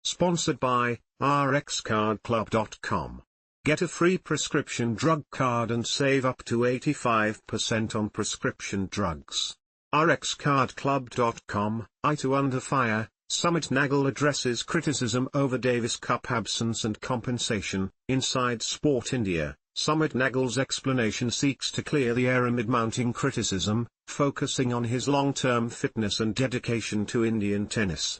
Sponsored by RxCardClub.com. Get a free prescription drug card and save up to 85% on prescription drugs. RxCardClub.com. Aita under fire, Sumit Nagal addresses criticism over Davis Cup absence and compensation. Inside Sport India, Sumit Nagal's explanation seeks to clear the air amid mounting criticism, focusing on his long-term fitness and dedication to Indian tennis.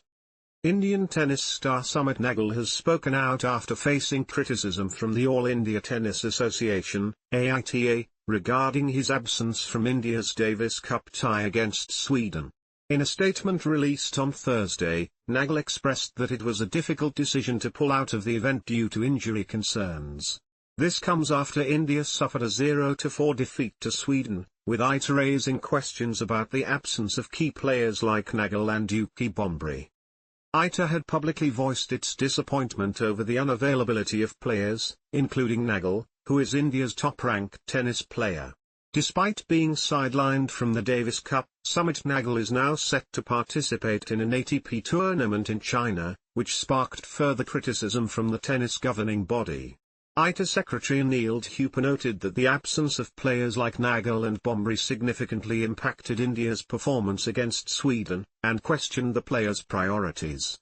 Indian tennis star Sumit Nagal has spoken out after facing criticism from the All India Tennis Association, Aita, regarding his absence from India's Davis Cup tie against Sweden. In a statement released on Thursday, Nagal expressed that it was a difficult decision to pull out of the event due to injury concerns. This comes after India suffered a 0-4 defeat to Sweden, with Aita raising questions about the absence of key players like Nagal and Yuki Bombri. Aita had publicly voiced its disappointment over the unavailability of players, including Nagal, who is India's top-ranked tennis player. Despite being sidelined from the Davis Cup, Sumit Nagal is now set to participate in an ATP tournament in China, which sparked further criticism from the tennis governing body. Aita secretary Anil Thupa noted that the absence of players like Nagal and Bombri significantly impacted India's performance against Sweden, and questioned the players' priorities.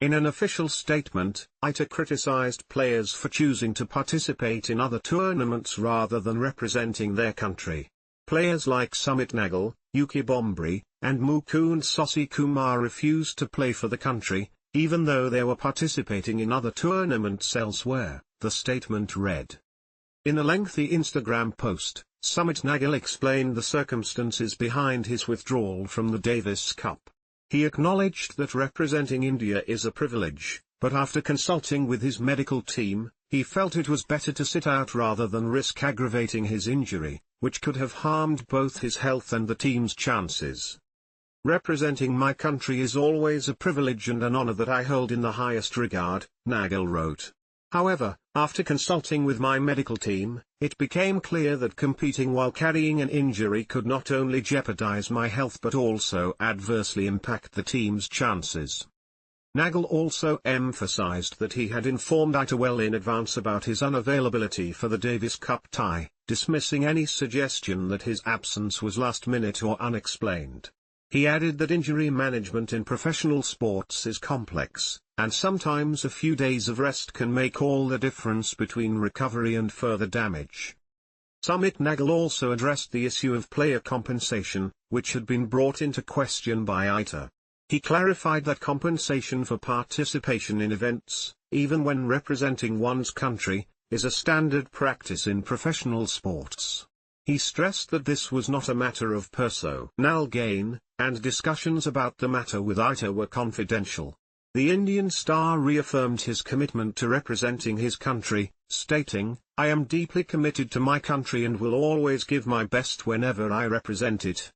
In an official statement, Aita criticized players for choosing to participate in other tournaments rather than representing their country. Players like Sumit Nagal, Yuki Bombri, and Mukund Sasikumar refused to play for the country, even though they were participating in other tournaments elsewhere, the statement read. In a lengthy Instagram post, Sumit Nagal explained the circumstances behind his withdrawal from the Davis Cup. He acknowledged that representing India is a privilege, but after consulting with his medical team, he felt it was better to sit out rather than risk aggravating his injury, which could have harmed both his health and the team's chances. Representing my country is always a privilege and an honor that I hold in the highest regard, Nagal wrote. However, after consulting with my medical team, it became clear that competing while carrying an injury could not only jeopardize my health but also adversely impact the team's chances. Nagal also emphasized that he had informed Aita well in advance about his unavailability for the Davis Cup tie, dismissing any suggestion that his absence was last minute or unexplained. He added that injury management in professional sports is complex, and sometimes a few days of rest can make all the difference between recovery and further damage. Sumit Nagal also addressed the issue of player compensation, which had been brought into question by Aita. He clarified that compensation for participation in events, even when representing one's country, is a standard practice in professional sports. He stressed that this was not a matter of personal gain, and discussions about the matter with Aita were confidential. The Indian star reaffirmed his commitment to representing his country, stating, "I am deeply committed to my country and will always give my best whenever I represent it."